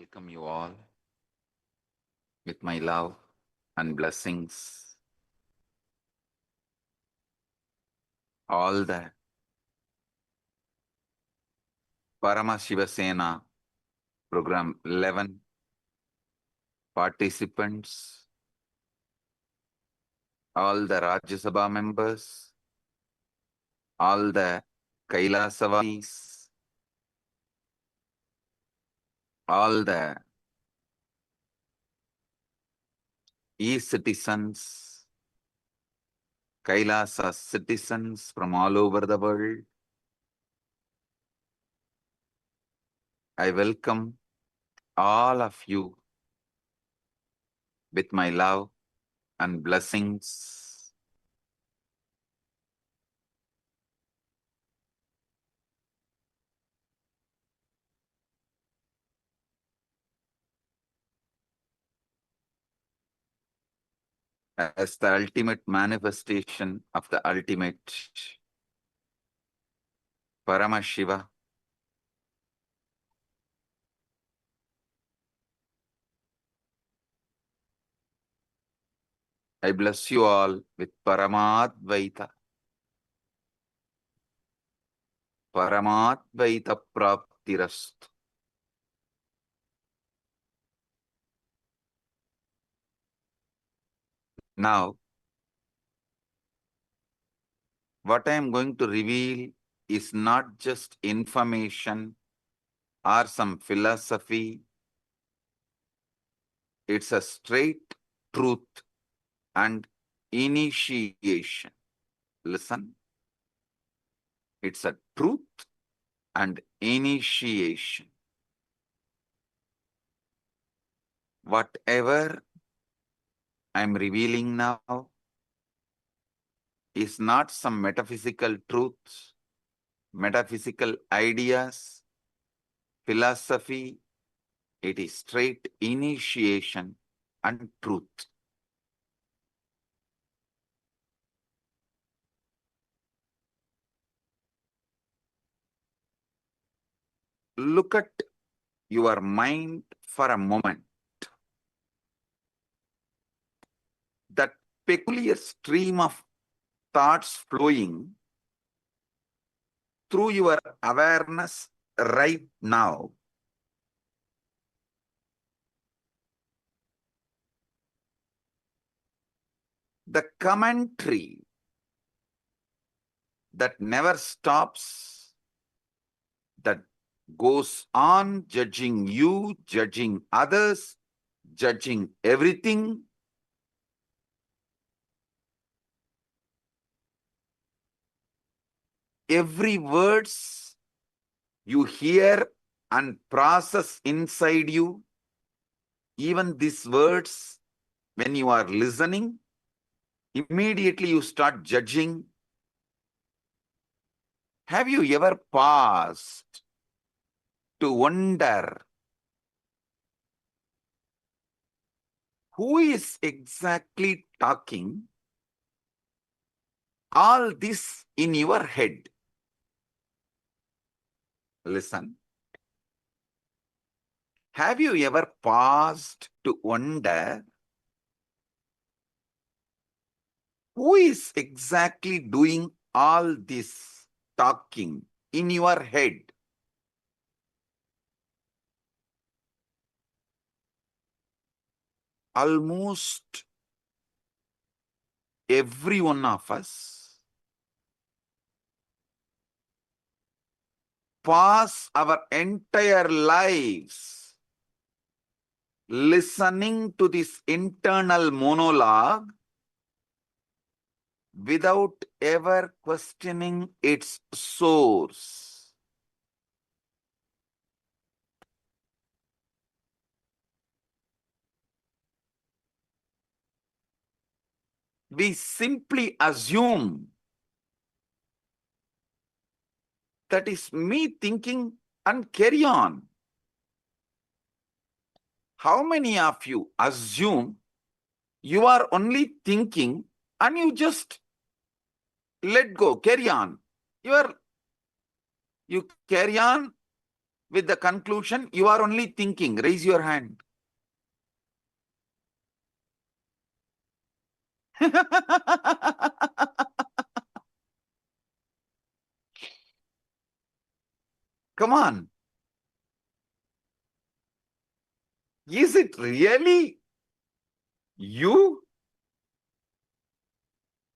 welcome you all with my love and blessings. All the Paramashivasena program 11 participants, all the Rajya Sabha members, all the KAILASA, all the e-citizens, KAILASA citizens from all over the world. I welcome all of you with my love and blessings. As the ultimate manifestation of the ultimate Paramashiva, I bless you all with Paramadvaita. Paramadvaita Praptirastu. Now, what I am going to reveal is not just information or some philosophy. It's a straight truth and initiation. Listen. It's a truth and initiation. Whatever I'm revealing now is not some metaphysical truths, metaphysical ideas, philosophy. It is straight initiation and truth. Look at your mind for a moment. That peculiar stream of thoughts flowing through your awareness right now. The commentary that never stops, that goes on judging you, judging others, judging everything. Every words you hear and process inside you, even these words, when you are listening, immediately you start judging. Have you ever paused to wonder who is exactly talking all this in your head? Listen. Have you ever paused to wonder who is exactly doing all this talking in your head? Almost every one of us pass our entire lives listening to this internal monologue without ever questioning its source. We simply assume that is me thinking and carry on. How many of you assume you are only thinking and you just let go, carry on? You carry on with the conclusion, you are only thinking. Raise your hand. Come on. Is it really you?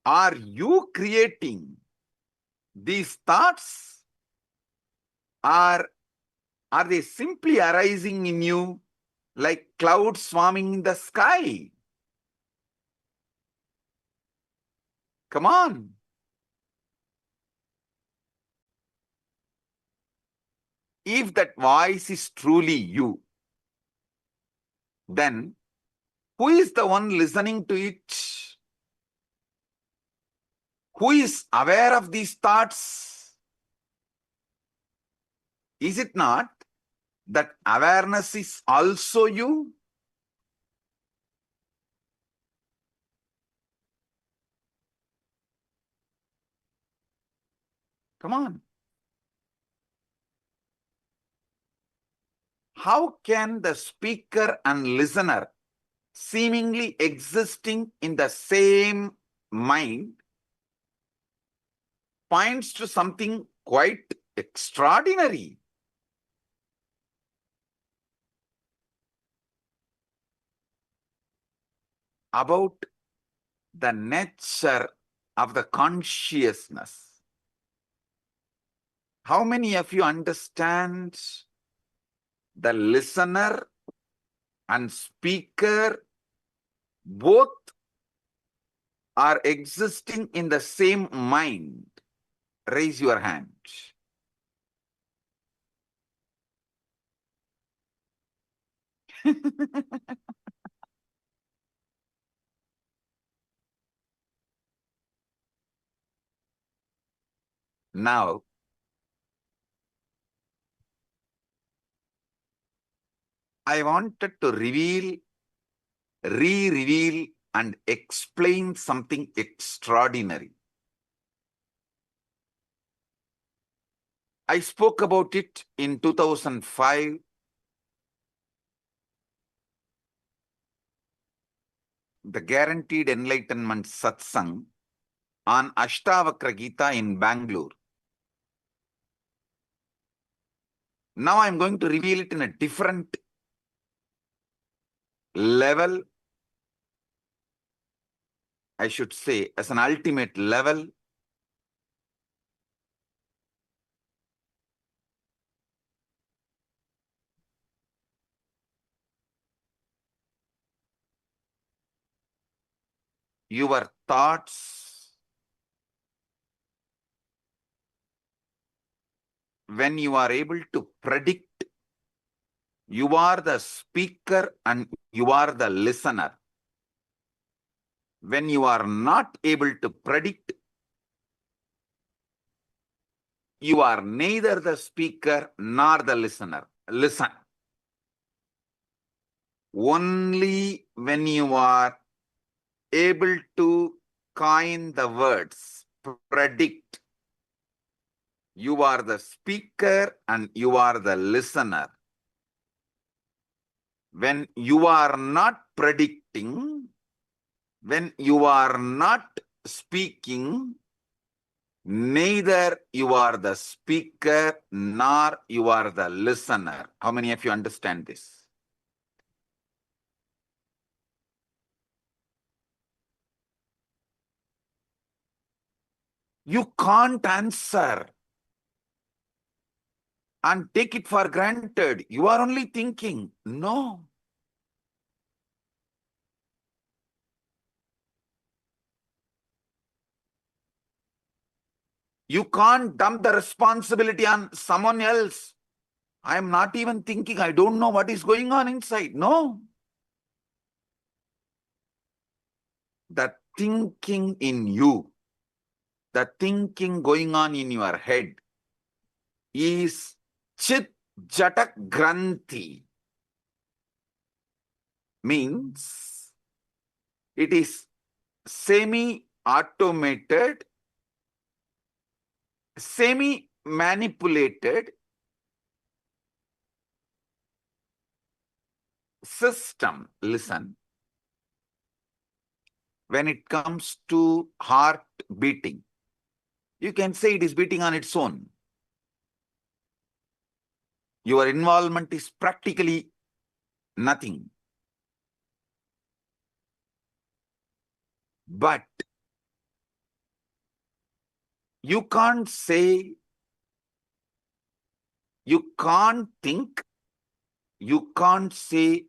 Are you creating these thoughts? Or are they simply arising in you like clouds swarming in the sky? Come on. If that voice is truly you, then who is the one listening to it? Who is aware of these thoughts? Is it not that awareness is also you? Come on. How can the speaker and listener seemingly existing in the same mind points to something quite extraordinary? About the nature of the consciousness. How many of you understand the listener and speaker both are existing in the same mind? Raise your hand. Now, I wanted to reveal, re-reveal and explain something extraordinary. I spoke about it in 2005, the Guaranteed Enlightenment satsang on Ashtavakra Gita in Bangalore. Now I'm going to reveal it in a different level, I should say, as an ultimate level. Your thoughts, when you are able to predict, you are the speaker and you are the listener. When you are not able to predict, you are neither the speaker nor the listener. Listen. Only when you are able to coin the words predict, you are the speaker and you are the listener. When you are not predicting, when you are not speaking, neither you are the speaker nor you are the listener. How many of you understand this? You can't answer and take it for granted. You are only thinking. No. You can't dump the responsibility on someone else. I am not even thinking. I don't know what is going on inside. No. The thinking in you, the thinking going on in your head is chit jata granthi. Means it is semi-automated, semi-manipulated, system, listen, when it comes to heart beating, you can say it is beating on its own. Your involvement is practically nothing. But you can't say, you can't think, you can't say,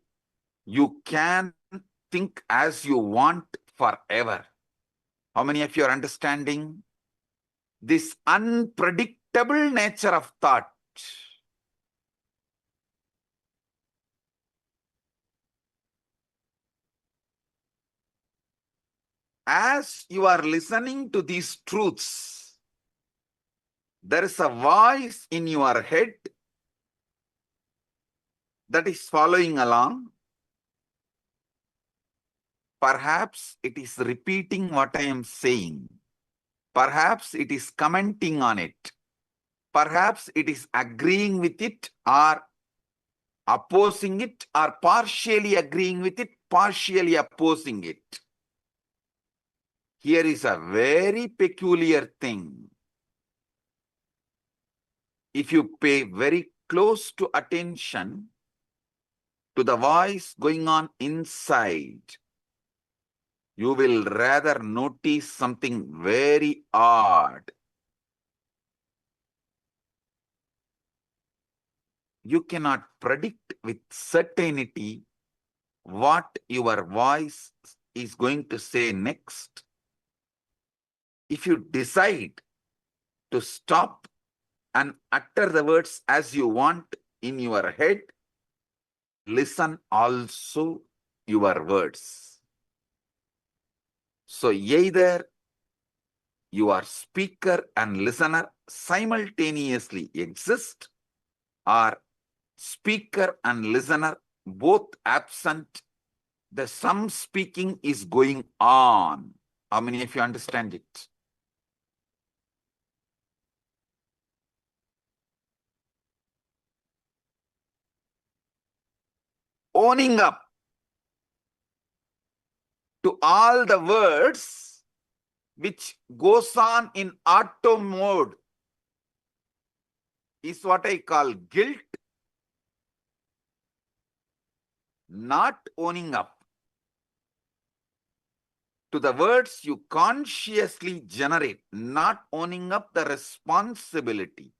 you can think as you want forever. How many of you are understanding this unpredictable nature of thought? As you are listening to these truths, there is a voice in your head that is following along. Perhaps it is repeating what I am saying. Perhaps it is commenting on it. Perhaps it is agreeing with it or opposing it, or partially agreeing with it, partially opposing it. Here is a very peculiar thing. If you pay very close to attention to the voice going on inside, you will rather notice something very odd. You cannot predict with certainty what your voice is going to say next. If you decide to stop and utter the words as you want in your head, listen also your words. So either your speaker and listener simultaneously exist, or speaker and listener both absent, the some speaking is going on. How many of you understand it? Owning up to all the words which goes on in auto mode is what I call guilt. Not owning up to the words you consciously generate, not owning up the responsibility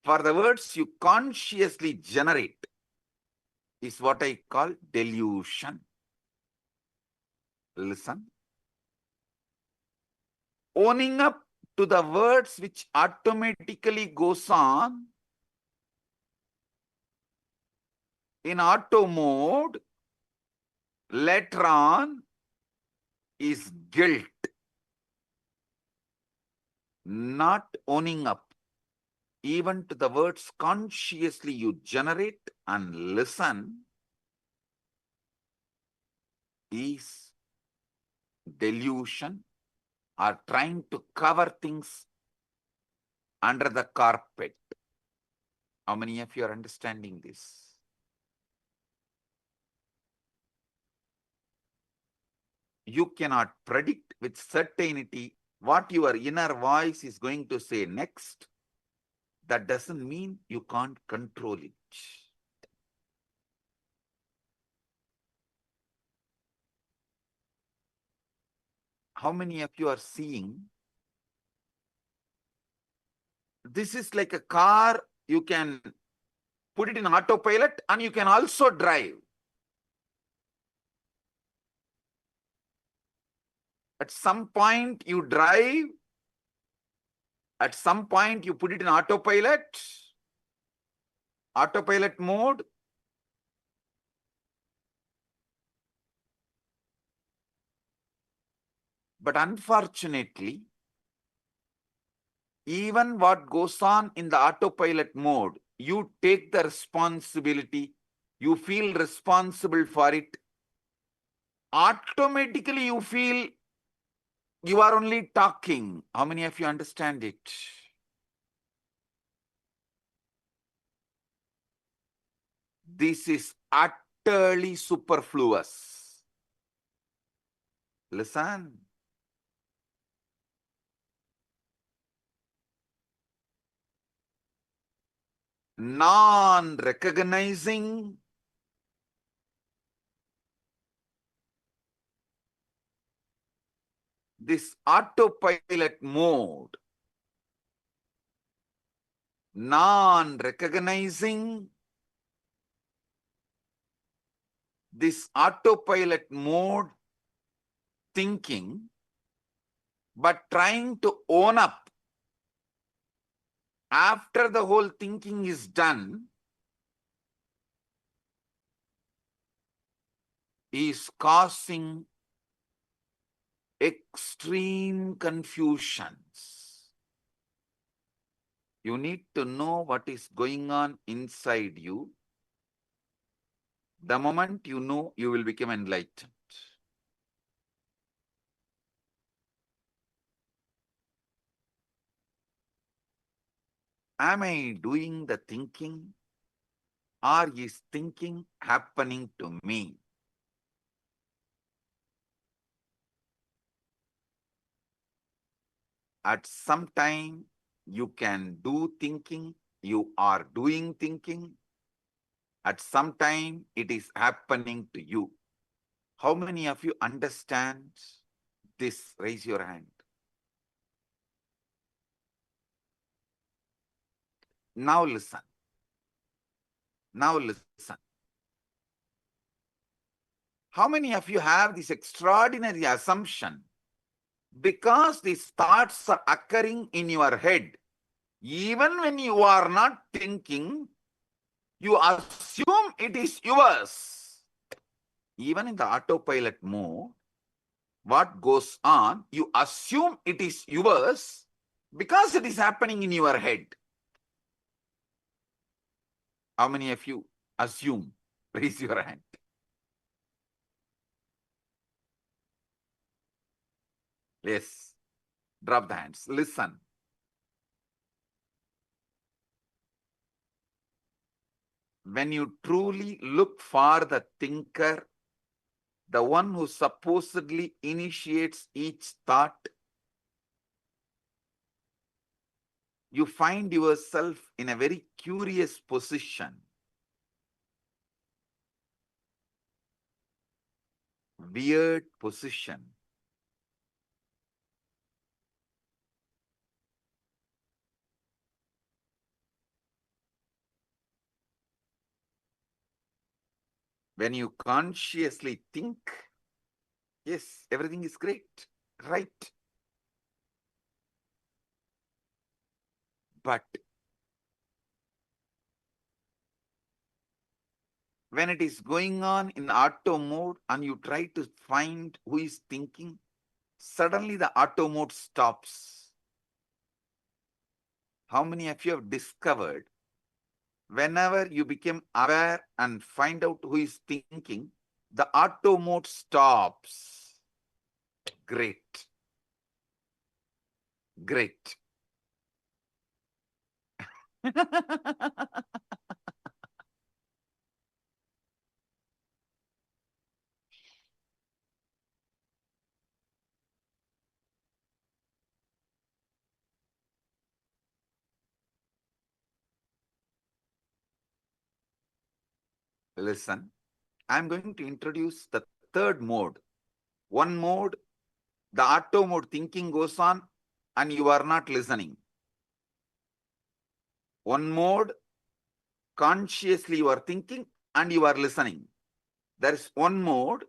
for the words you consciously generate, is what I call delusion. Listen. Owning up to the words which automatically goes on in auto mode later on is guilt. Not owning up even to the words consciously you generate and listen is delusion, or trying to cover things under the carpet. How many of you are understanding this? You cannot predict with certainty what your inner voice is going to say next. That doesn't mean you can't control it. How many of you are seeing? This is like a car. You can put it in autopilot and you can also drive. At some point you drive. At some point you put it in autopilot mode. But unfortunately, even what goes on in the autopilot mode, you take the responsibility, you feel responsible for it. Automatically you feel you are only talking. How many of you understand it? This is utter utterly superfluous. Listen. Non-recognizing this autopilot mode, non-recognizing this autopilot mode thinking, but trying to own up after the whole thinking is done, is causing extreme confusions. You need to know what is going on inside you. The moment you know, you will become enlightened. Am I doing the thinking, or is thinking happening to me? At some time, you can do thinking, you are doing thinking. At some time, it is happening to you. How many of you understand this? Raise your hand. Now listen. Now listen. How many of you have this extraordinary assumption? Because these thoughts are occurring in your head, even when you are not thinking, you assume it is yours. Even in the autopilot mode, what goes on, you assume it is yours because it is happening in your head. How many of you assume? Raise your hand. Yes. Drop the hands. Listen. When you truly look for the thinker, the one who supposedly initiates each thought, you find yourself in a very curious position. Weird position. When you consciously think, yes, everything is great, right? But when it is going on in auto mode and you try to find who is thinking, suddenly the auto mode stops. How many of you have discovered whenever you become aware and find out who is thinking, the auto mode stops? Great. Great. Listen, I'm going to introduce the third mode. One mode, the auto mode thinking goes on and you are not listening. One mode, consciously you are thinking and you are listening. There is one mode,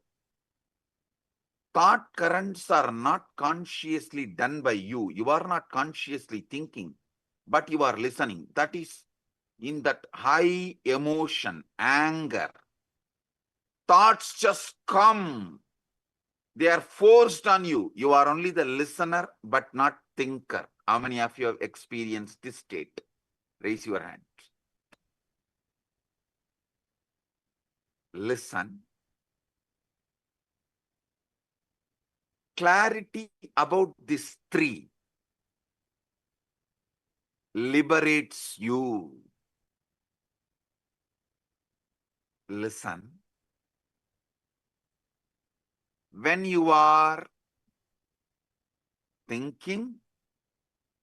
thought currents are not consciously done by you. You are not consciously thinking, but you are listening. That is in that high emotion, anger. Thoughts just come. They are forced on you. You are only the listener, but not thinker. How many of you have experienced this state? Raise your hand. Listen. Clarity about these three liberates you. Listen. when you are thinking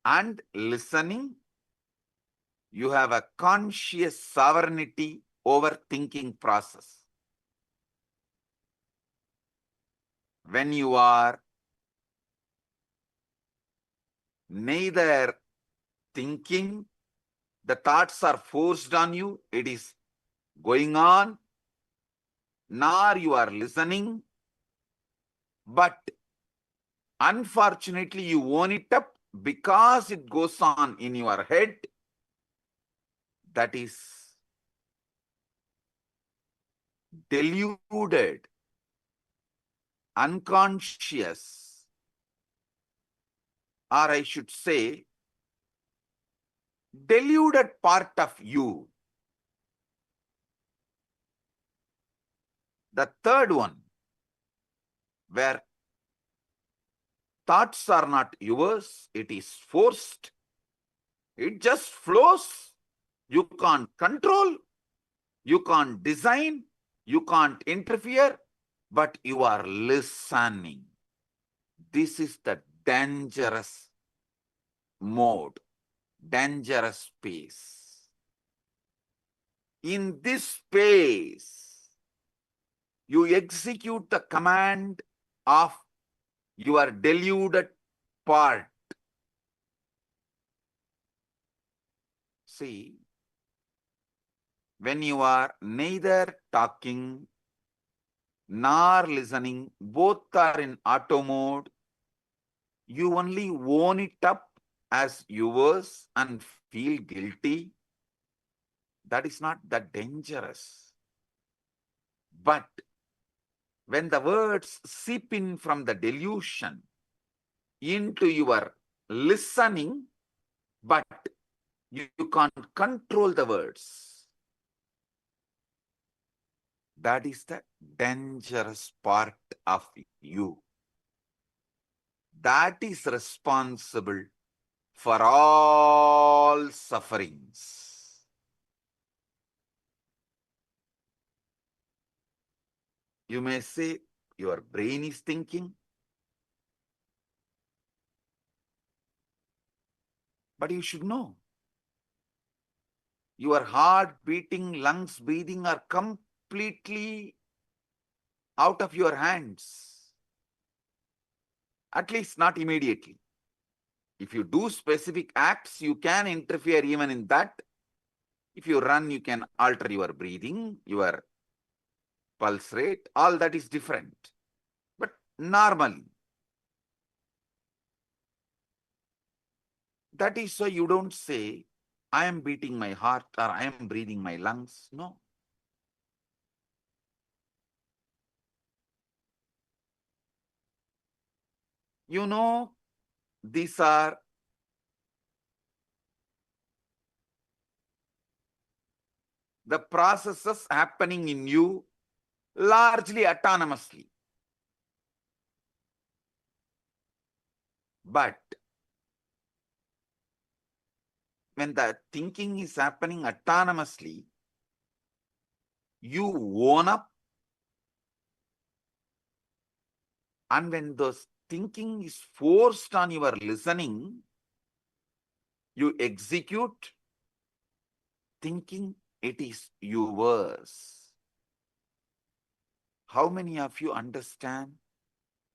and listening, you have a conscious sovereignty over thinking process. When you are neither thinking, the thoughts are forced on you, it is going on, nor you are listening, but unfortunately you own it up because it goes on in your head, that is deluded, unconscious, or I should say, deluded part of you. The third one, where thoughts are not yours, it is forced, it just flows, you can't control, you can't design, you can't interfere, but you are listening. This is the dangerous mode, dangerous space. In this space, you execute the command of your deluded part. See, when you are neither talking nor listening, both are in auto mode, you only own it up as yours and feel guilty. That is not that dangerous. But when the words seep in from the delusion into your listening, but you can't control the words, that is the dangerous part of you. That is responsible for all sufferings. You may say, your brain is thinking, but you should know, your heart beating, lungs breathing are completely out of your hands. At least not immediately. If you do specific acts, you can interfere even in that. If you run, you can alter your breathing, your pulse rate, all that is different. But normally, that is why you don't say, I am beating my heart or I am breathing my lungs. No. You know, these are the processes happening in you largely autonomously. But when the thinking is happening autonomously, you own up, and when those thinking is forced on your listening, you execute thinking it is yours. How many of you understand?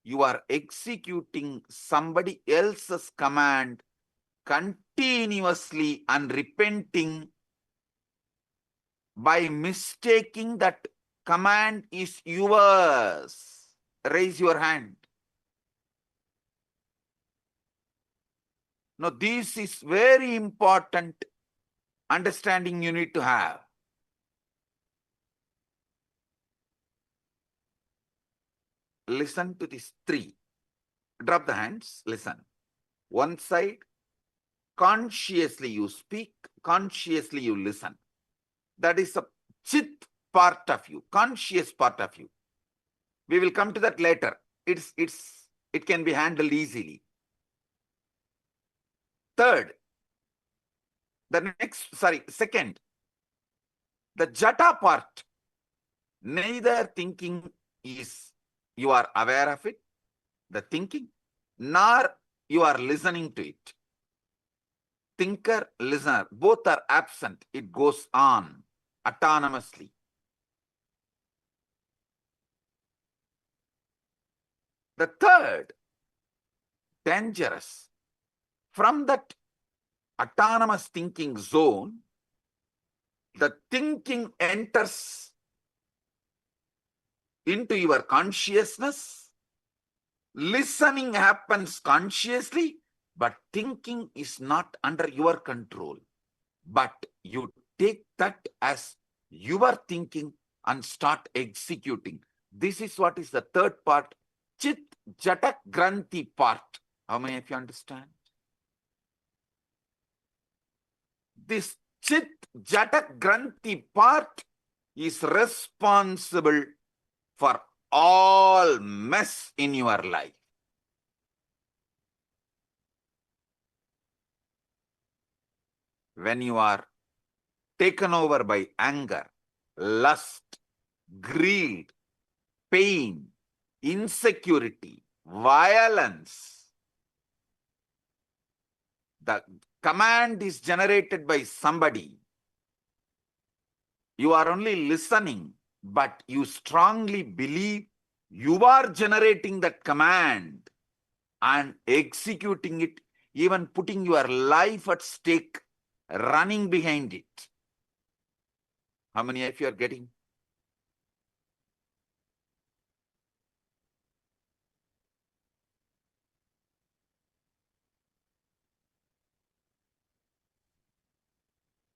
You are executing somebody else's command continuously and repenting by mistaking that command is yours. Raise your hand. Now, this is very important understanding you need to have. Listen to these three. Drop the hands, listen. One side, consciously you speak, consciously you listen. That is a chit part of you, conscious part of you. We will come to that later. It can be handled easily. Second, the jata part. Neither thinking is you are aware of it, the thinking, nor you are listening to it. Thinker, listener, both are absent. It goes on autonomously. The third, dangerous. From that autonomous thinking zone, the thinking enters into your consciousness. Listening happens consciously, but thinking is not under your control. But you take that as your thinking and start executing. This is what is the third part, Chit Jata Granthi part. How many of you understand? This Chit Jata Granthi part is responsible for all mess in your life. When you are taken over by anger, lust, greed, pain, insecurity, violence, the command is generated by somebody. You are only listening, but you strongly believe you are generating that command and executing it, even putting your life at stake, running behind it. How many of you are getting?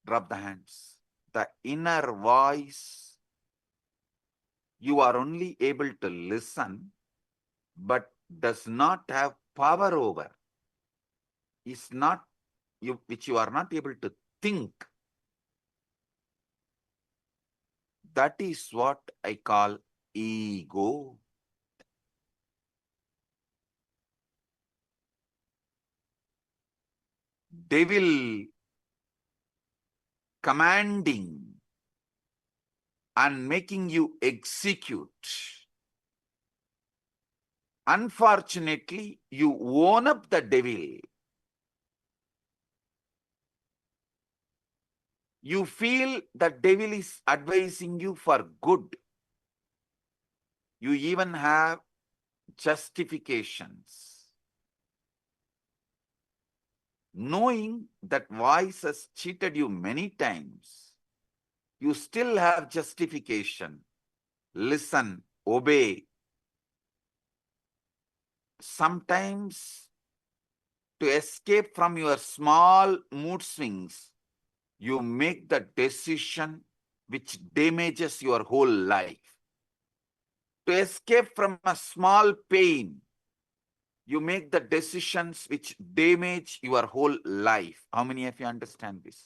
Drop the hands. The inner voice, you are only able to listen, but does not have power over, is not you, which you are not able to think. That is what I call ego. Devil commanding and making you execute. Unfortunately, you own up the devil. You feel the devil is advising you for good. You even have justifications. Knowing that voice has cheated you many times, you still have justification. Listen, obey. Sometimes, to escape from your small mood swings, you make the decision which damages your whole life. To escape from a small pain, you make the decisions which damage your whole life. How many of you understand this?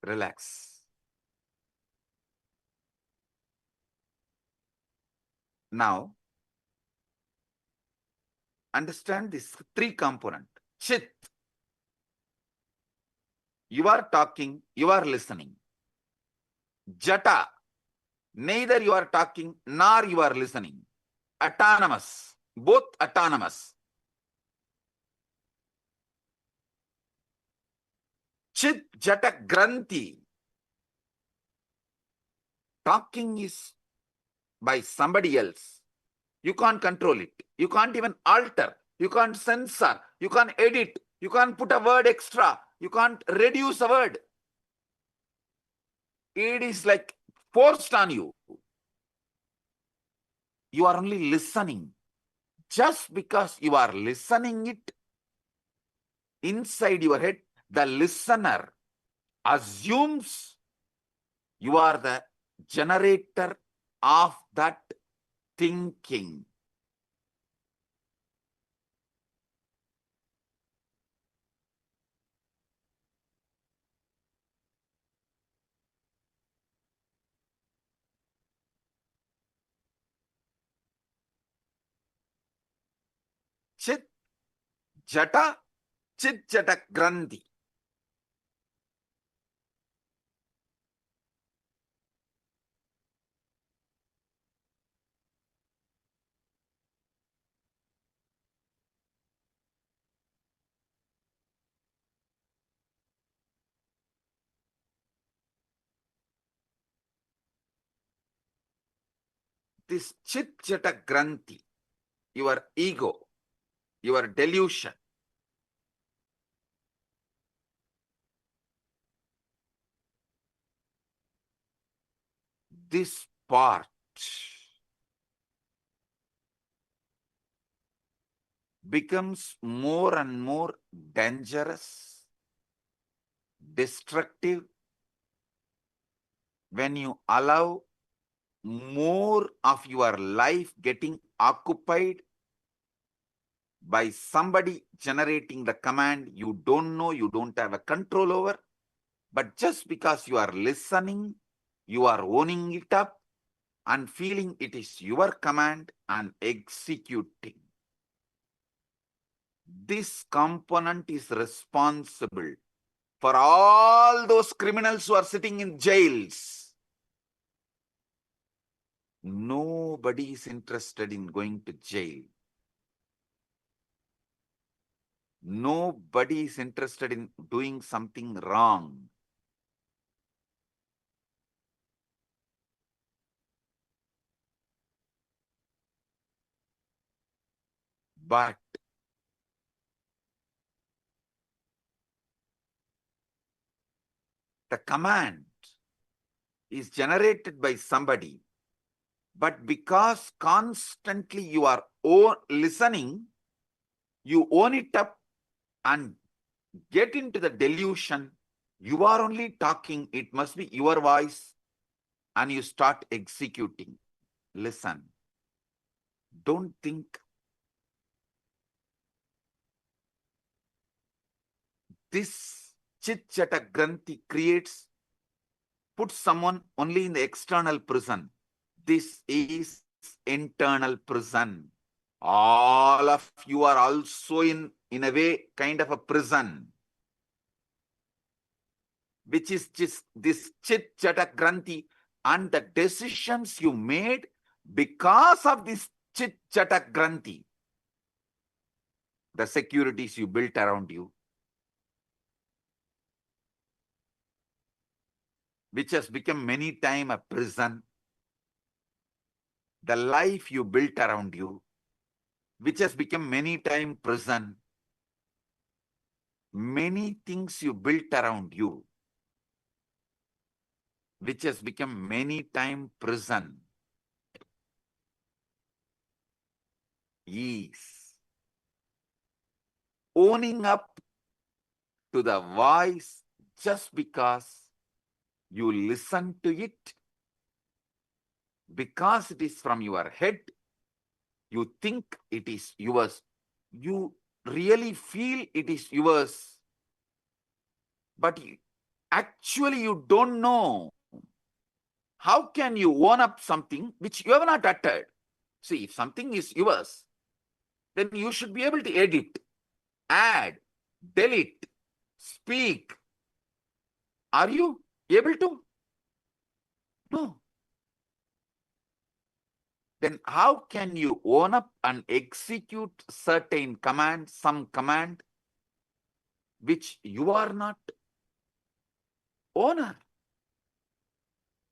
Relax. Now, understand this three component. Chit. You are talking, you are listening. Jata. Neither you are talking nor you are listening. Autonomous. Both autonomous. Chit Jata Granthi. Talking is by somebody else. You can't control it. You can't even alter. You can't censor. You can't edit. You can't put a word extra. You can't reduce a word. It is like forced on you. You are only listening. Just because you are listening it inside your head, the listener assumes you are the generator of that thinking. Chit, Jata, chit-chata granthi. This chit-chata granthi, your ego, your delusion, this part becomes more and more dangerous, destructive, when you allow more of your life getting occupied by somebody generating the command you don't know, you don't have a control over, but just because you are listening, you are owning it up and feeling it is your command and executing. This component is responsible for all those criminals who are sitting in jails. Nobody is interested in going to jail. Nobody is interested in doing something wrong. But the command is generated by somebody, but because constantly you are listening, you own it up and get into the delusion. You are only talking, it must be your voice, and you start executing. Listen. Don't think. This chit-chata granthi puts someone only in the external prison. This is internal prison. All of you are also in a way, kind of a prison, which is just this chit-chata granthi, and the decisions you made because of this chit-chata granthi, the securities you built around you, which has become many times a prison, the life you built around you, which has become many times prison, many things you built around you, which has become many times prison, is owning up to the voice just because you listen to it, because it is from your head, you think it is yours, you really feel it is yours, but actually you don't know. How can you own up something which you have not uttered? See, if something is yours, then you should be able to edit, add, delete, speak. Are you able to? No. Then how can you own up and execute certain command, some command, which you are not owner,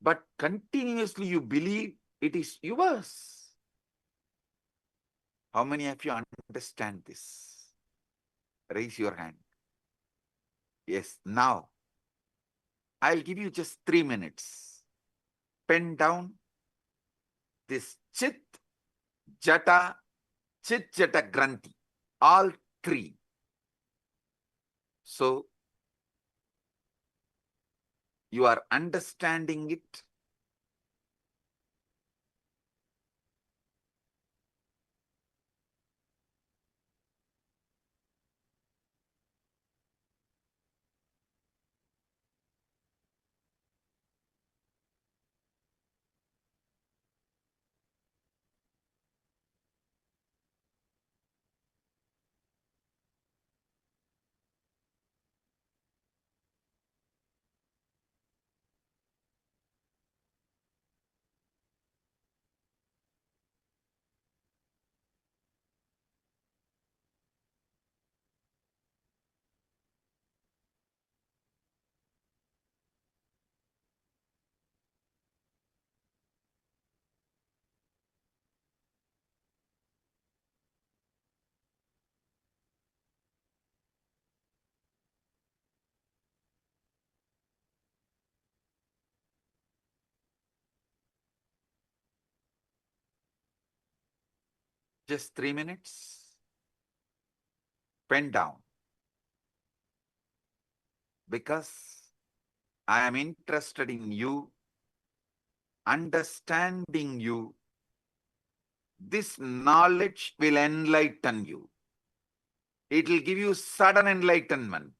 but continuously you believe it is yours? How many of you understand this? Raise your hand. Yes, now I'll give you just 3 minutes. Pen down this chit, jata, chit, jata, granthi, all three. So you are understanding it. Just 3 minutes. Pen down. Because I am interested in you, understanding you. This knowledge will enlighten you. It will give you sudden enlightenment.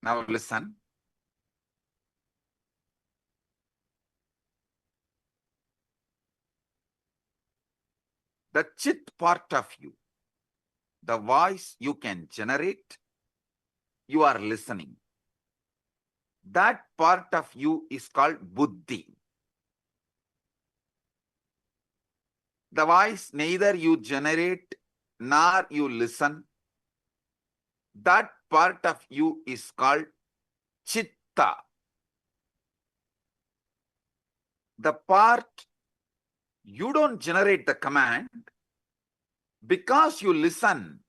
Now listen. The chit part of you, the voice you can generate, you are listening. That part of you is called buddhi. The voice neither you generate nor you listen. That part of you is called chitta. The part you don't generate the command, because you listen,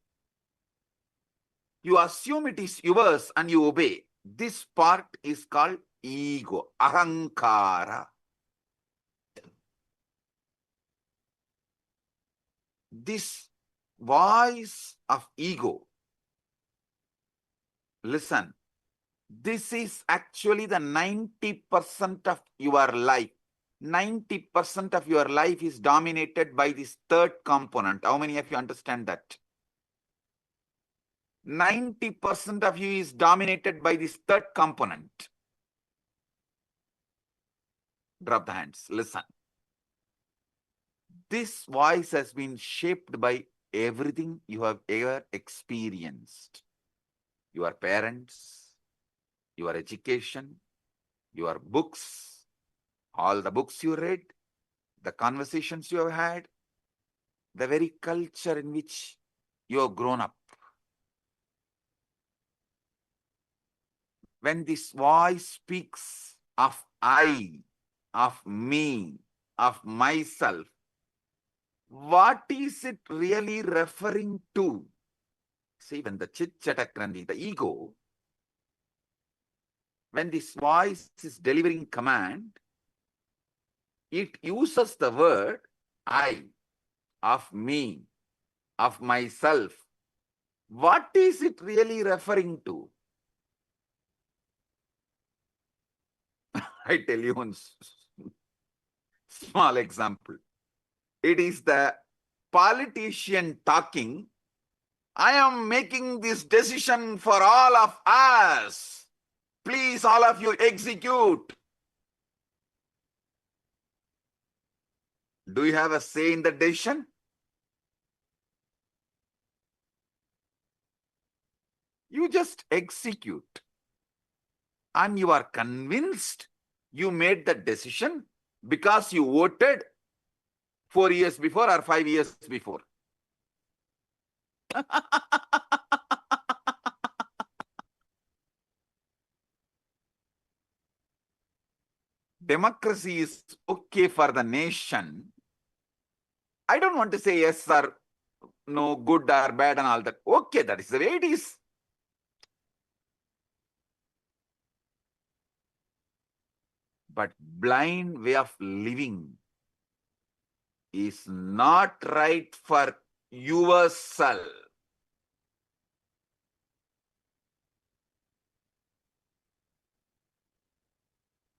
you assume it is yours and you obey. This part is called ego, ahankara. This voice of ego, listen, this is actually the 90% of your life. 90% of your life is dominated by this third component. How many of you understand that? 90% of you is dominated by this third component. Drop the hands. Listen. This voice has been shaped by everything you have ever experienced. Your parents, your education, your books, all the books you read, the conversations you have had, the very culture in which you have grown up. When this voice speaks of I, of me, of myself, what is it really referring to? See, when the chit-chatakrandi, the ego, when this voice is delivering command, it uses the word I, of me, of myself. What is it really referring to? I tell you one small example. It is the politician talking, I am making this decision for all of us. Please, all of you, execute. Do you have a say in the decision? You just execute. And you are convinced you made the decision because you voted 4 years before or 5 years before. Democracy is okay for the nation. I don't want to say yes or no, good or bad and all that. Okay, that is the way it is. But blind way of living is not right for yourself.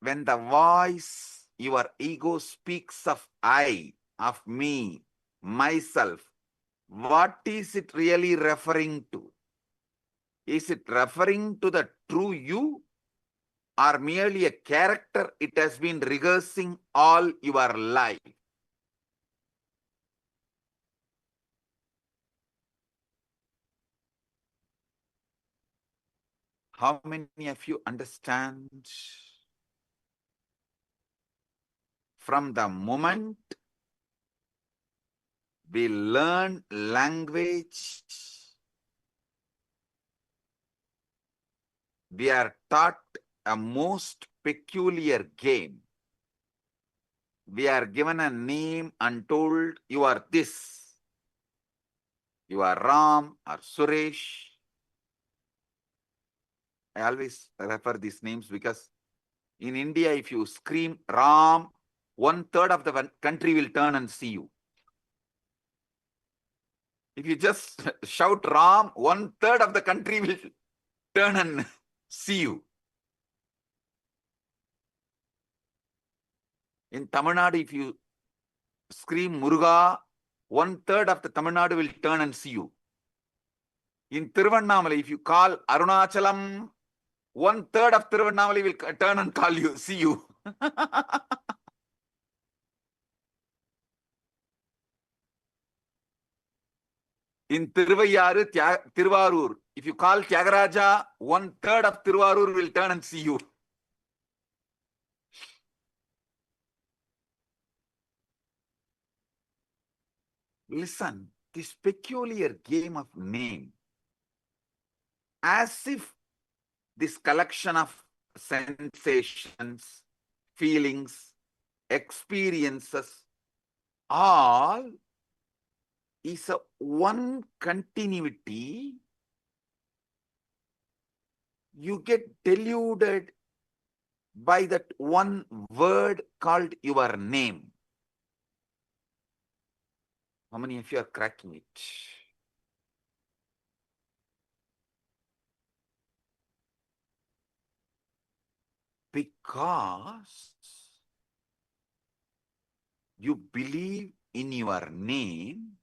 When the voice, your ego speaks of I, of me, myself, what is it really referring to? Is it referring to the true you or merely a character it has been rehearsing all your life? How many of you understand? from the moment we learn language, we are taught a most peculiar game. We are given a name and told, you are this. You are Ram or Suresh. I always refer these names because in India, if you scream Ram, 1/3 of the country will turn and see you. If you just shout Ram, 1/3 of the country will turn and see you. In Tamil Nadu, if you scream Muruga, 1/3 of the Tamil Nadu will turn and see you. In Tiruvannamalai, if you call Arunachalam, 1/3 of Tiruvannamalai will turn and call you, see you. In Tiruvarur, if you call Tyagaraja, 1/3 of Tiruvarur will turn and see you. Listen, this peculiar game of name, as if this collection of sensations, feelings, experiences, all is a one continuity. You get deluded by that one word called your name. How many of you are cracking it? Because you believe in your name,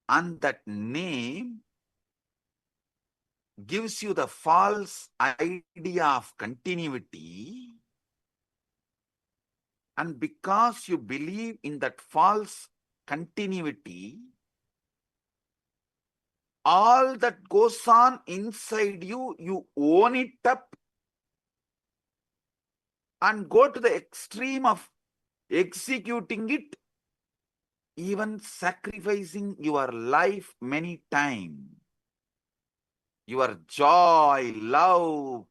and that name gives you the false idea of continuity, and because you believe in that false continuity, all that goes on inside you, you own it up and go to the extreme of executing it, even sacrificing your life many times. Your joy, love,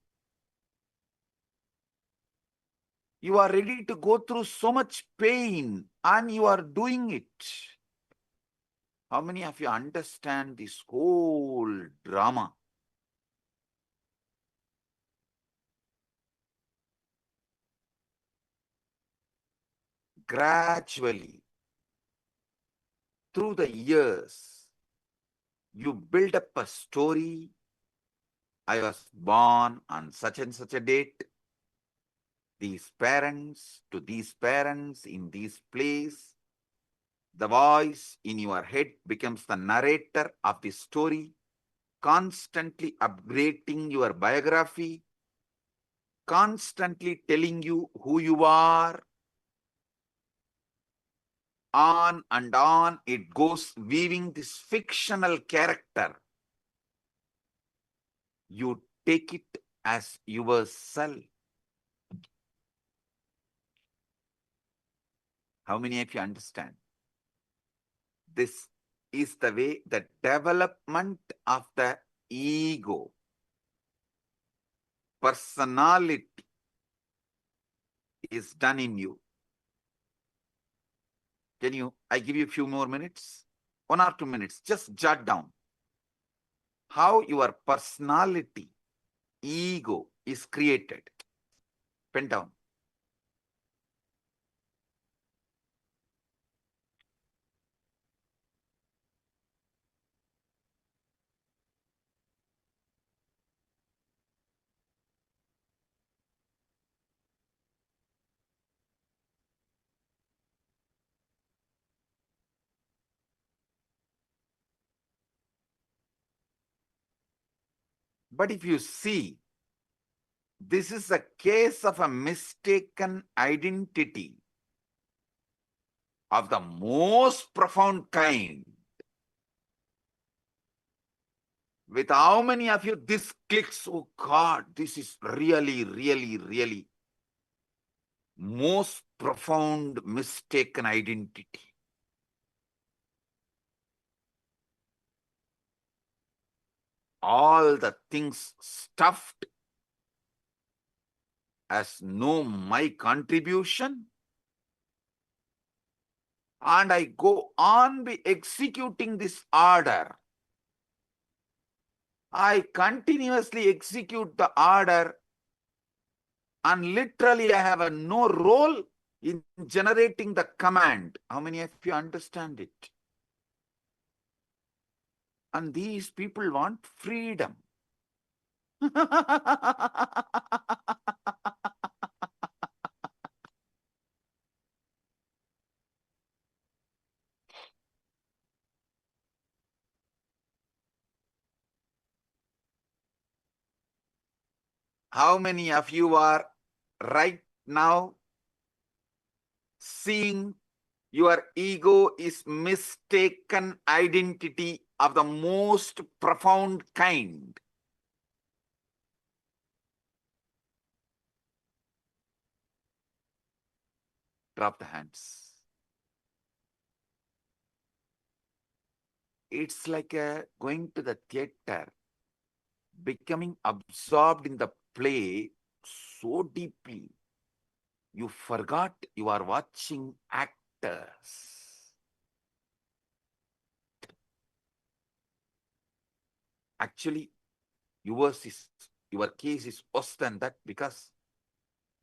you are ready to go through so much pain and you are doing it. How many of you understand this whole drama? Gradually, through the years, you build up a story. I was born on such and such a date. These parents to these parents in this place. The voice in your head becomes the narrator of the story, constantly upgrading your biography, constantly telling you who you are. On and on it goes, weaving this fictional character. You take it as yourself. How many of you understand? This is the way the development of the ego, personality is done in you. I give you a few more minutes, 1 or 2 minutes, just jot down how your personality, ego is created. Pen down. But if you see, this is a case of a mistaken identity of the most profound kind. With how many of you this clicks? Oh God, this is really, really, really. most profound mistaken identity. All the things stuffed as no my contribution, and I go on be executing this order. I continuously execute the order, and literally I have a no role in generating the command. How many of you understand it? And these people want freedom. How many of you are right now seeing your ego is mistaken identity of the most profound kind? Drop the hands. It's like going to the theater, becoming absorbed in the play so deeply, you forgot you are watching actors. Actually, your case is worse than that, because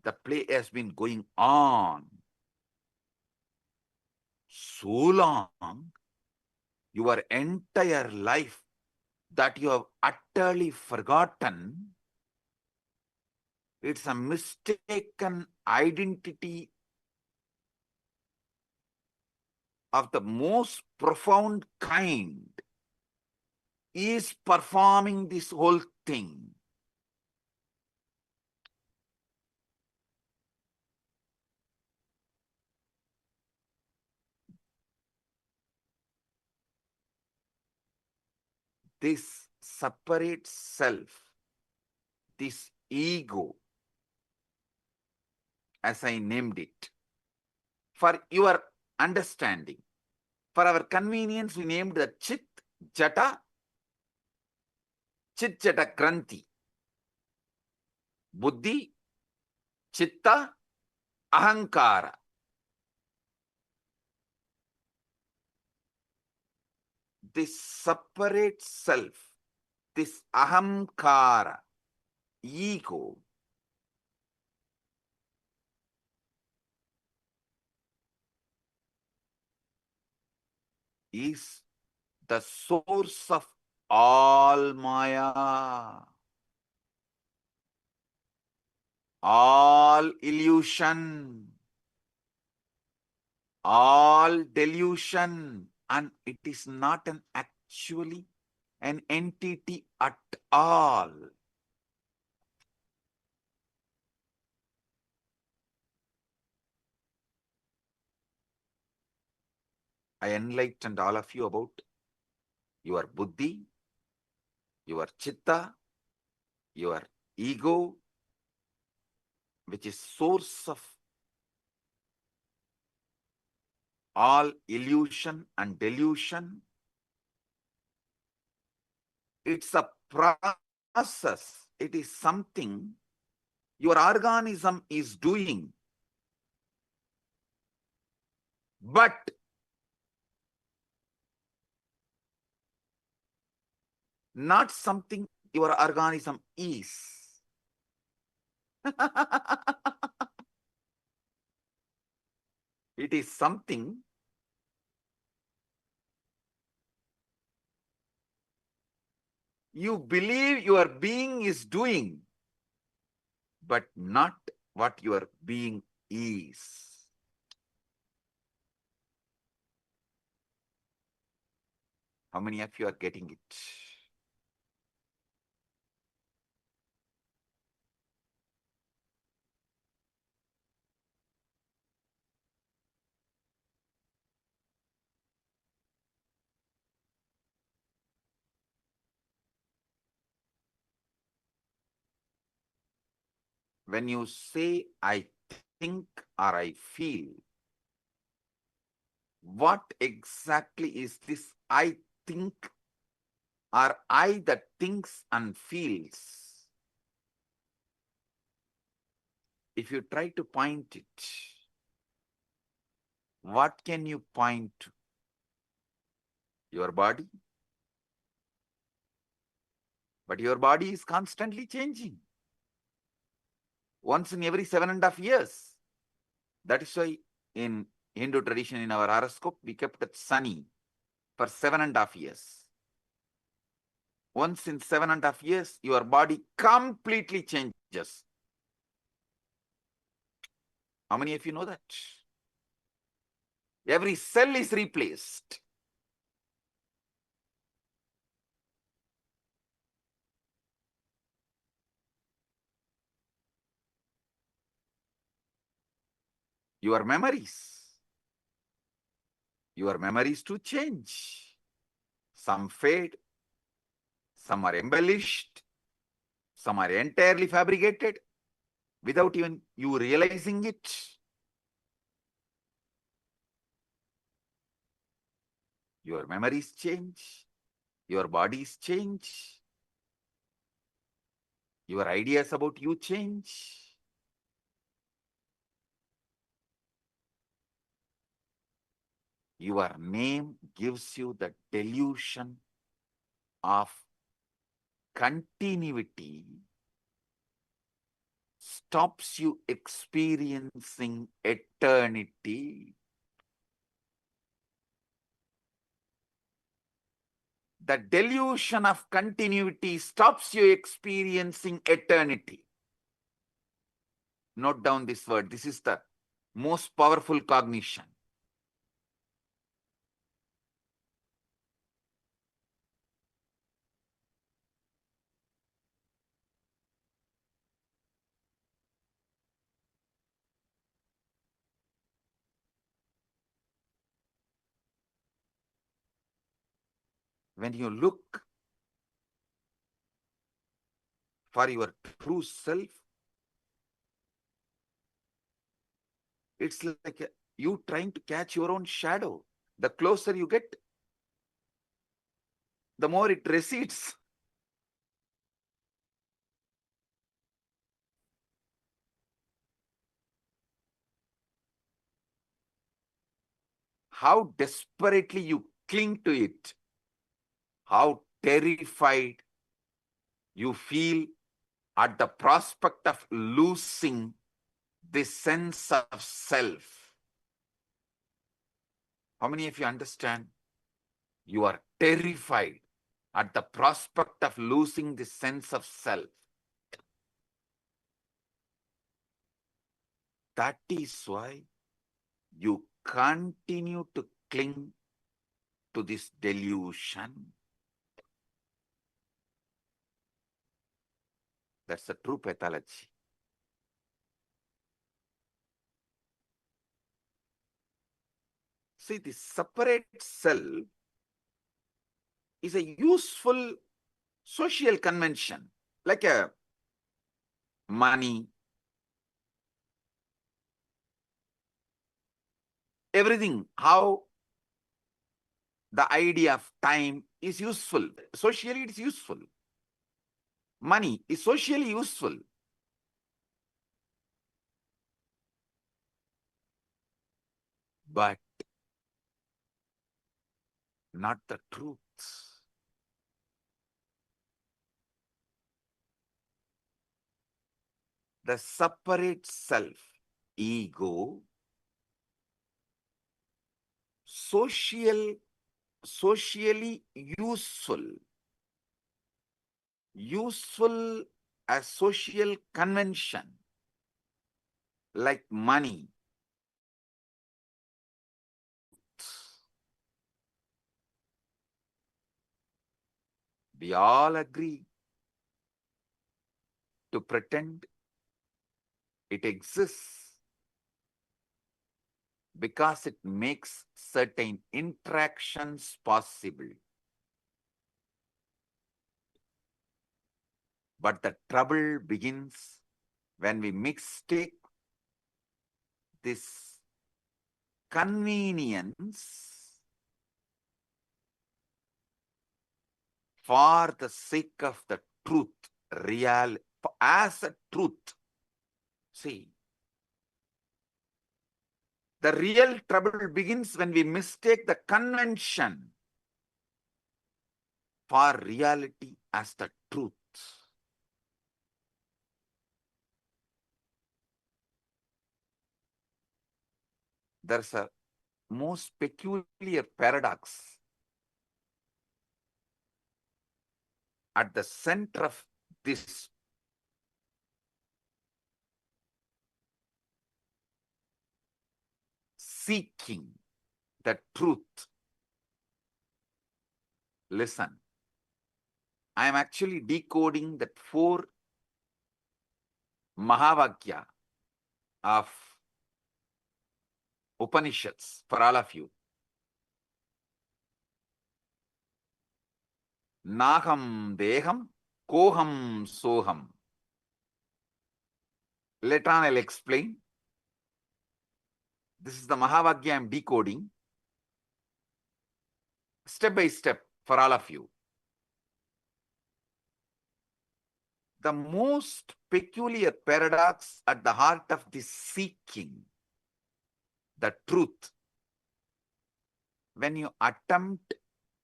the play has been going on so long, your entire life, that you have utterly forgotten. It's a mistaken identity of the most profound kind is performing this whole thing. This separate self, this ego, as I named it, for your understanding, for our convenience, we named the Chit Jata Granthi, Buddhi, Chitta, Ahankara. This separate self, this Ahamkara, ego, is the source of all Maya, all illusion, all delusion, and it is not actually an entity at all. I enlightened all of you about your buddhi, your chitta, your ego, which is source of all illusion and delusion. It's a process. It is something your organism is doing. But not something your organism is. It is something you believe your being is doing, but not what your being is. How many of you are getting it? When you say, I think or I feel. What exactly is this I think or I that thinks and feels? If you try to point it, what can you point to? Your body? But your body is constantly changing. Once in every 7.5 years. That is why in Hindu tradition, in our horoscope, we kept it sunny for 7.5 years. Once in 7.5 years, your body completely changes. How many of you know that? Every cell is replaced. Your memories too change. Some fade, some are embellished, some are entirely fabricated without even you realizing it. Your memories change, your bodies change, your ideas about you change. Your name gives you the delusion of continuity, stops you experiencing eternity. The delusion of continuity stops you experiencing eternity. Note down this word. This is the most powerful cognition. When you look for your true self, it's like you trying to catch your own shadow. The closer you get, the more it recedes. How desperately you cling to it, how terrified you feel at the prospect of losing this sense of self. How many of you understand? You are terrified at the prospect of losing the sense of self. That is why you continue to cling to this delusion. That's the true pathology. See, the separate self is a useful social convention, like a money, everything, how the idea of time is useful. Socially, it is useful. Money is socially useful. But not the truth. The separate self, ego, socially useful as social convention, like money. We all agree to pretend it exists because it makes certain interactions possible. But the trouble begins when we mistake this convenience for the sake of the truth, real, as a truth. See, the real trouble begins when we mistake the convention for reality as the truth. There's a most peculiar paradox at the center of this seeking the truth. Listen, I am actually decoding that 4 Mahavakya of Upanishads for all of you. Naham deham koham soham. Later on I'll explain. This is the Mahavakya I am decoding step by step for all of you. The most peculiar paradox at the heart of this seeking the truth, when you attempt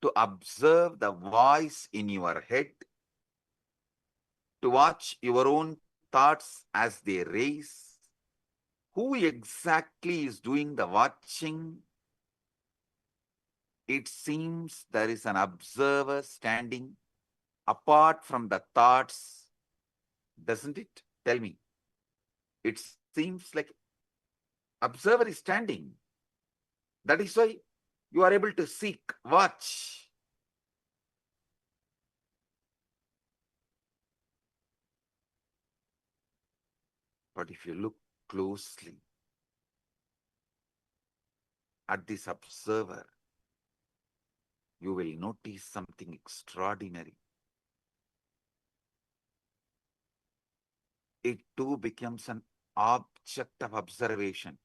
to observe the voice in your head, to watch your own thoughts as they raise, who exactly is doing the watching? It seems there is an observer standing apart from the thoughts, doesn't it? Tell me. It seems like observer is standing. That is why you are able to seek, watch. But if you look closely at this observer, you will notice something extraordinary. It too becomes an object of observation.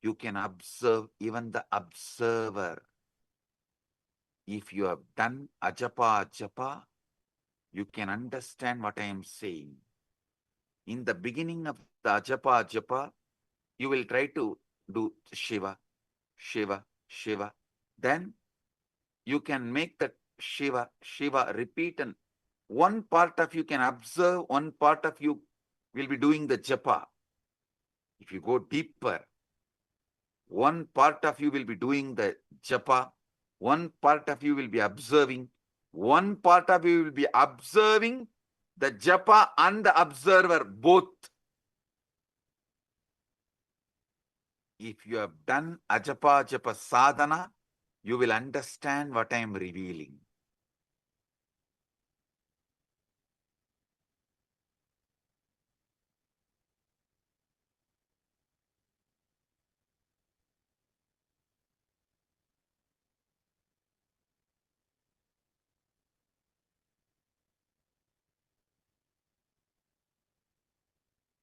You can observe even the observer. If you have done ajapa, you can understand what I am saying. In the beginning of the ajapa, you will try to do Shiva, Shiva, Shiva. Then you can make that Shiva, Shiva repeat, and one part of you can observe, one part of you will be doing the japa. If you go deeper, one part of you will be doing the japa, one part of you will be observing, one part of you will be observing the japa and the observer both. If you have done ajapa japa sadhana, you will understand what I am revealing.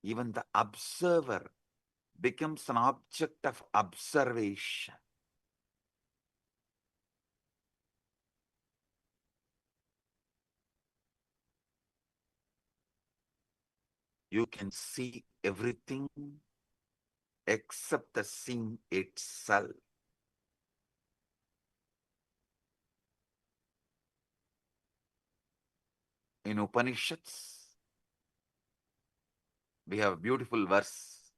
Even the observer becomes an object of observation. You can see everything except the scene itself. In Upanishads, we have a beautiful verse.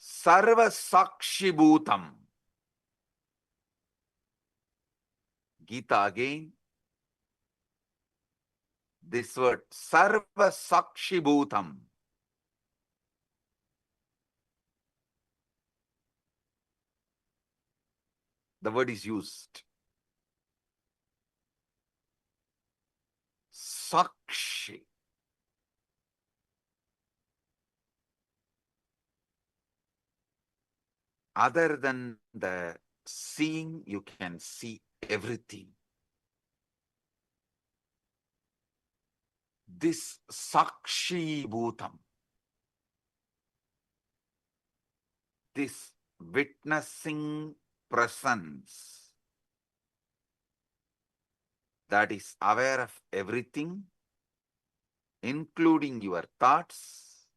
Sarva Sakshi Bhutam. Gita again. This word, Sarva Sakshi Bhutam. The word is used. Sakshi. Other than the seeing, you can see everything. This Sakshi Bhutam, this witnessing presence that is aware of everything, including your thoughts,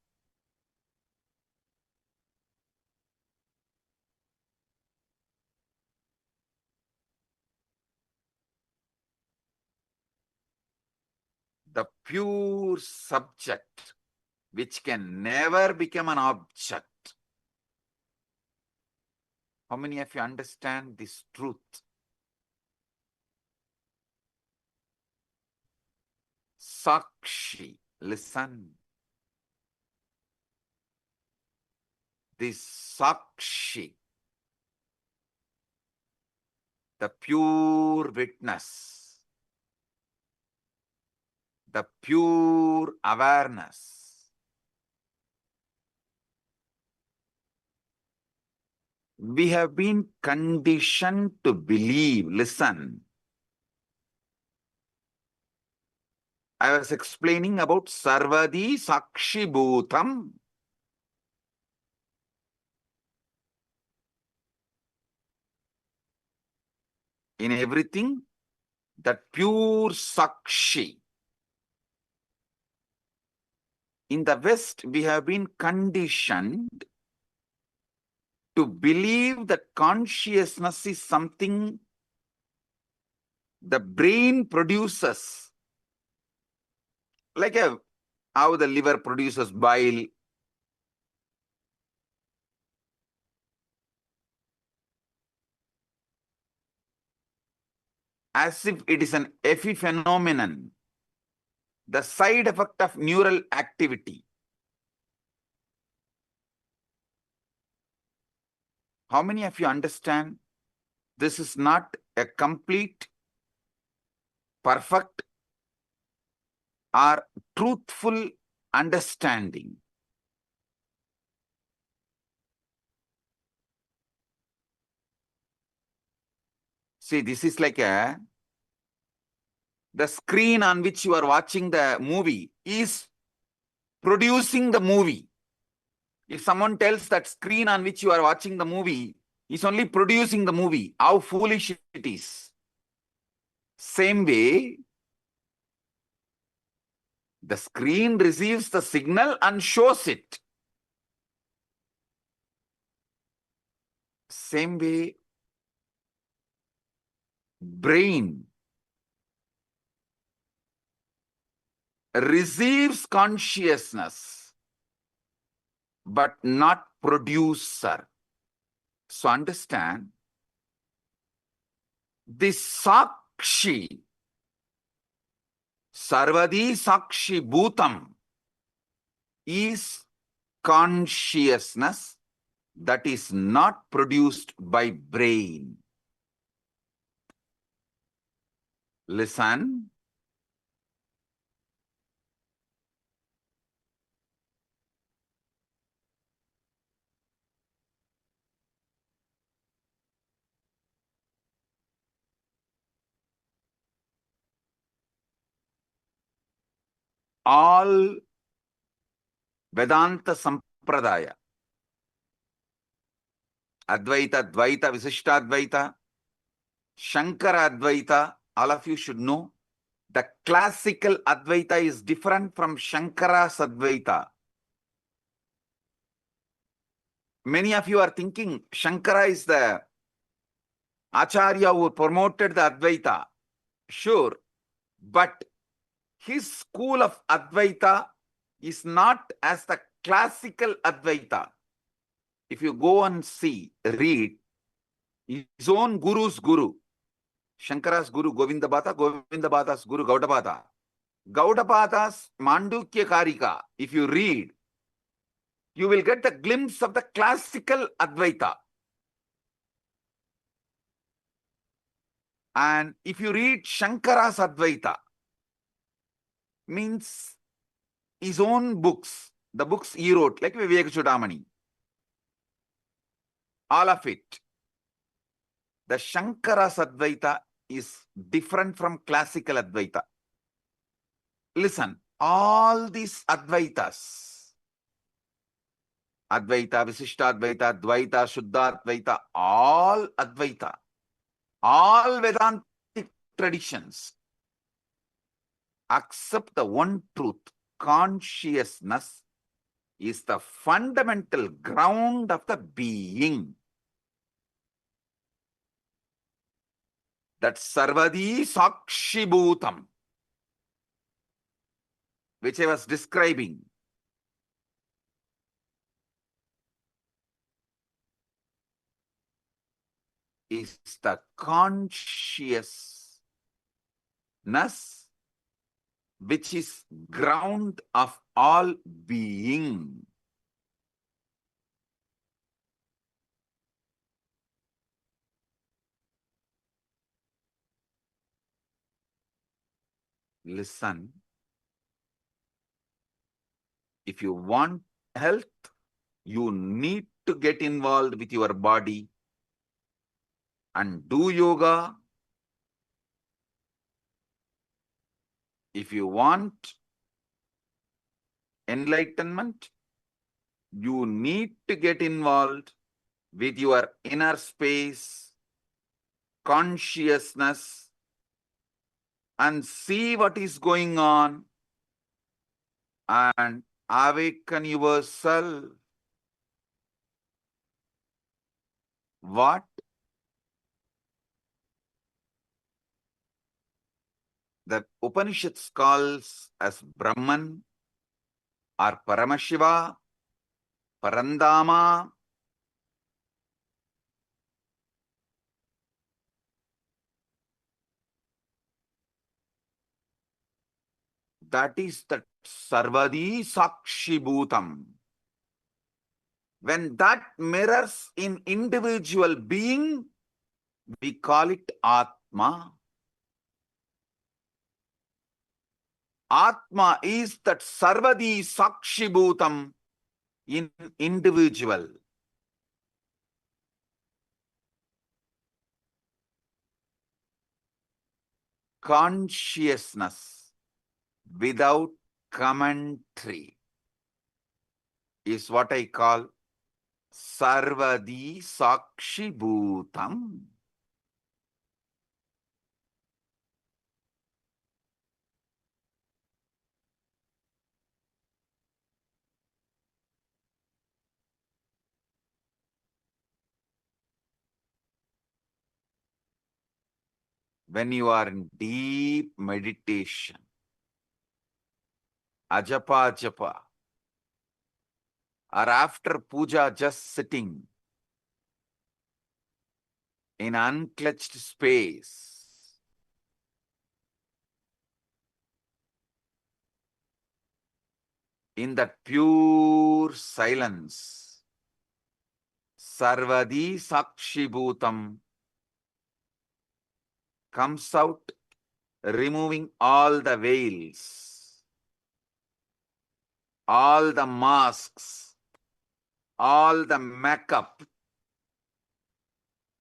the pure subject which can never become an object. How many of you understand this truth? Sakshi, listen. This Sakshi, the pure witness, the pure awareness, we have been conditioned to believe. Listen. I was explaining about Sarvadi Sakshi Bhutam. In everything, that pure Sakshi. In the West, we have been conditioned to believe that consciousness is something the brain produces. Like how the liver produces bile. As if it is an epiphenomenon, the side effect of neural activity. How many of you understand this is not a complete, perfect, or truthful understanding? See, this is like the screen on which you are watching the movie is producing the movie. If someone tells that screen on which you are watching the movie is only producing the movie, how foolish it is. Same way, the screen receives the signal and shows it. Same way, brain receives consciousness, but not producer. So understand, this Sakshi, Sarvadi Sakshi Bhutam, is consciousness that is not produced by brain. Listen. All Vedanta Sampradaya, Advaita, Dvaita, Visishtadvaita, Shankara Advaita, all of you should know, the classical Advaita is different from Shankara's Advaita. Many of you are thinking Shankara is the Acharya who promoted the Advaita. Sure, but his school of Advaita is not as the classical Advaita. If you go and see, read, his own guru's guru, Shankara's guru Govindabhata, Govindabhata's guru Gaudabhata. Gaudabhata's Mandukya Karika, if you read, you will get the glimpse of the classical Advaita. And if you read Shankara's Advaita, means his own books, the books he wrote, like Viveka Chudamani, all of it, the Shankara's Advaita is different from classical Advaita. Listen, all these Advaitas, Advaita, Visishtadvaita, Dvaita, Shuddhadvaita, all Advaita, all Vedantic traditions accept the one truth. Consciousness is the fundamental ground of the being. That Sarvadi Sakshibhutam, which I was describing, is the consciousness which is ground of all being. Listen, if you want health, you need to get involved with your body and do yoga. If you want enlightenment, you need to get involved with your inner space, consciousness, and see what is going on and awaken yourself. What? The Upanishads calls as Brahman or Paramashiva, Parandama. That is the Sarvadi Sakshibhutam. When that mirrors in individual being, we call it Atma. Atma is that Sarvadi Sakshibhutam in individual. Consciousness without commentary is what I call Sarvadi Sakshibhutam. When you are in deep meditation, ajapa japa, or after puja just sitting in unclutched space, in that pure silence, Sarvadi Sakshibhutam comes out, removing all the veils, all the masks, all the makeup.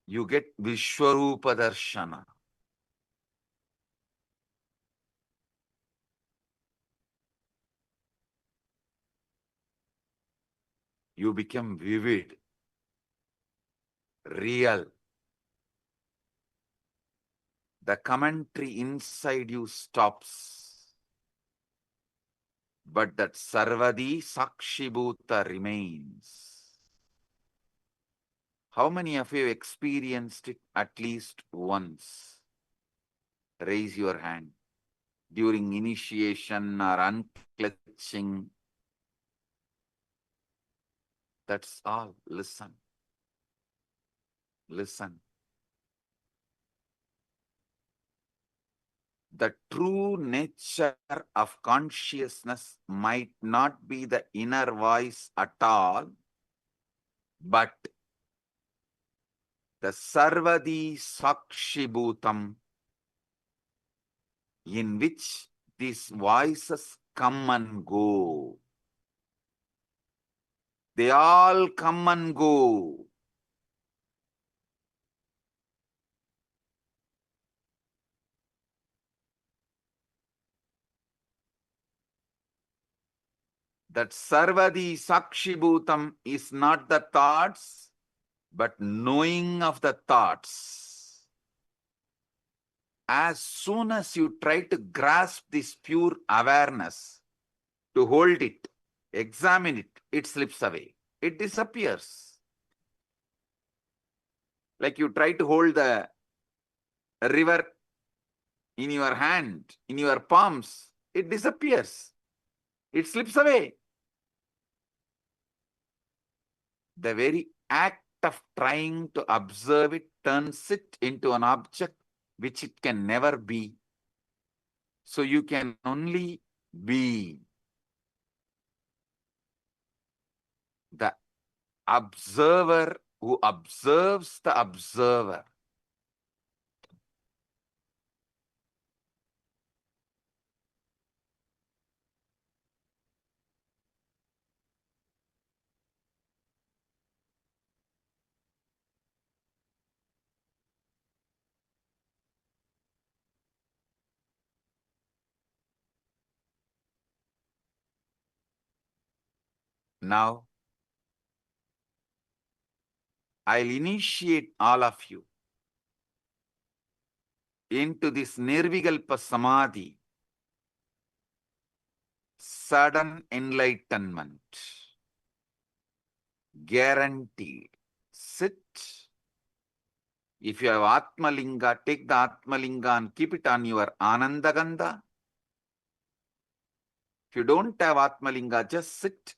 You get Vishwarupa Darshana. You become vivid, real. The commentary inside you stops. But that Sarvadi Sakshibhuta remains. How many of you experienced it at least once? Raise your hand. During initiation or unclutching. That's all. Listen. Listen. The true nature of consciousness might not be the inner voice at all, but the Sarvadi Sakshibhutam, in which these voices come and go. They all come and go. That Sarvadi Sakshibhutam is not the thoughts, but knowing of the thoughts. As soon as you try to grasp this pure awareness, to hold it, examine it, it slips away. It disappears. Like you try to hold the river in your hand, in your palms, it disappears. It slips away. The very act of trying to observe it turns it into an object which it can never be. So you can only be the observer who observes the observer. Now, I'll initiate all of you into this Nirvikalpa Samadhi, sudden enlightenment, guaranteed. Sit. If you have Atmalinga, take the Atmalinga and keep it on your Anandagandha. If you don't have Atmalinga, just sit.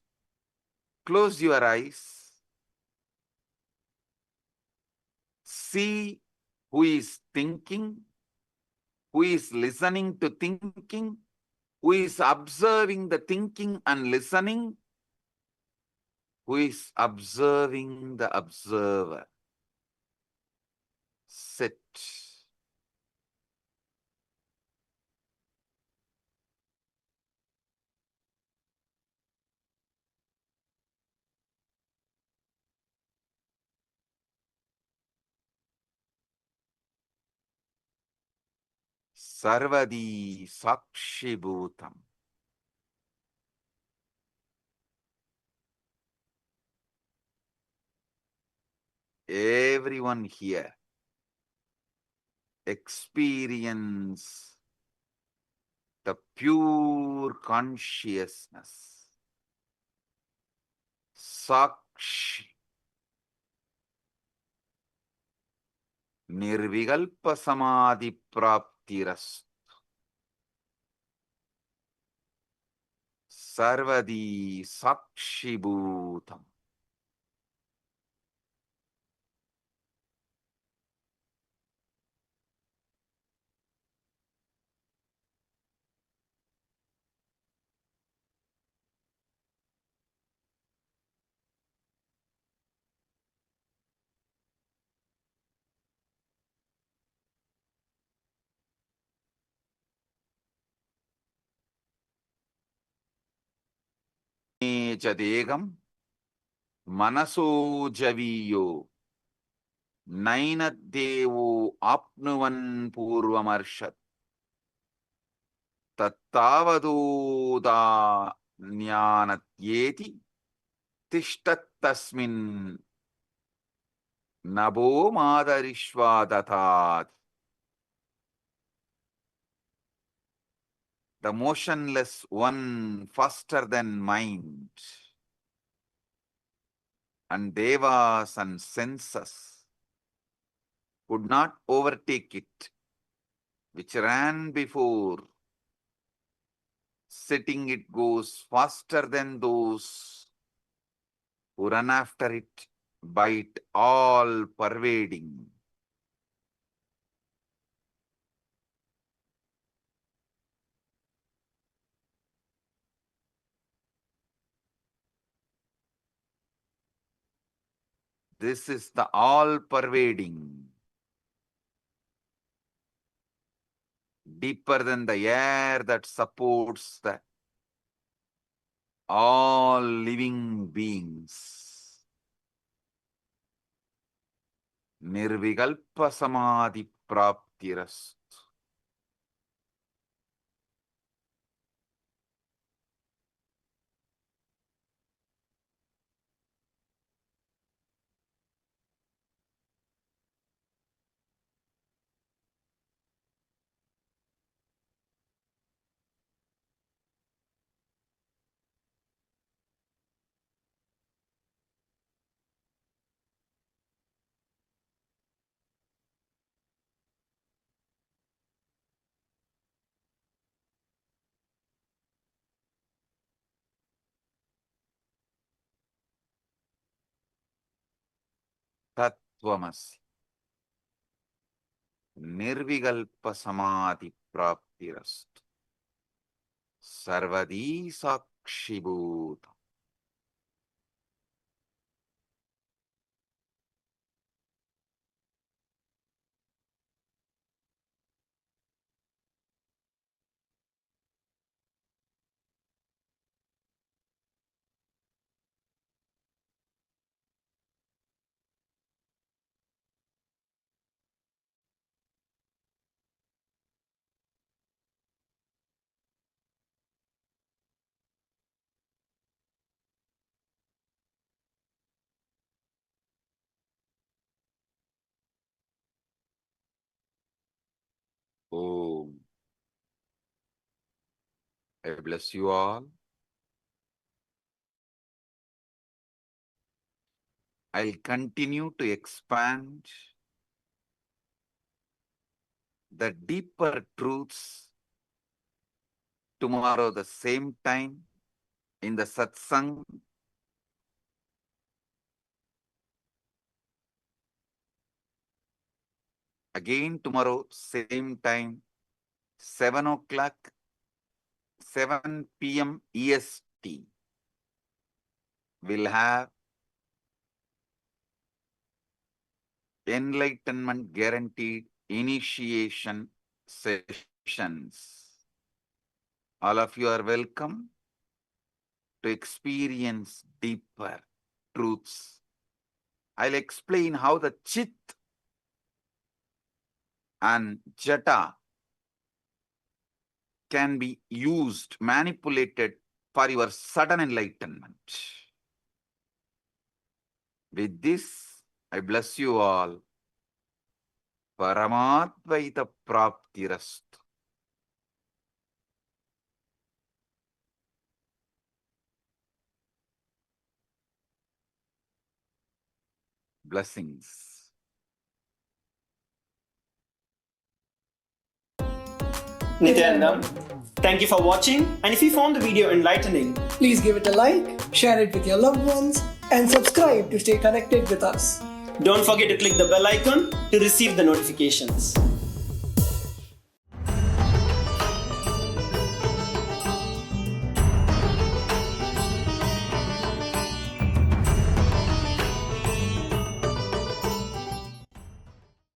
Close your eyes. See who is thinking, who is listening to thinking, who is observing the thinking and listening, who is observing the observer. Sit. Sarvadi Sakshibhutam. Everyone here experience the pure consciousness. Sakshi. Nirvikalpa Samadhi Praptirastu. Sarvadi Sakshibhutam. Chadegam Manaso Javiyo Nainaddevo Apnuvan Purvamarshat Tattavadoda Jnanatyeti Tishtat Tasmin Nabo Madarishvadatat. The motionless one faster than mind, and devas and senses could not overtake it, which ran before. Sitting it goes faster than those who run after it by it all pervading. This is the all pervading, deeper than the air that supports the all living beings. Nirvikalpa Samadhi Praptirastu. Tvamasi. Nirvikalpa samadhi praptirastu. Sarvadi sakshibhuta. Om. I bless you all. I'll continue to expand the deeper truths tomorrow the same time in the satsang. Again tomorrow same time, 7 o'clock, 7 p.m. EST. We'll have Enlightenment guaranteed initiation sessions. All of you are welcome to experience deeper truths. I'll explain how the chitta and chitta can be used, manipulated for your sudden enlightenment. With this, I bless you all. Paramatvaita praptirastu. Blessings. Nithyanandam, thank you for watching, and if you found the video enlightening, please give it a like, share it with your loved ones, and subscribe to stay connected with us. don't forget to click the bell icon to receive the notifications.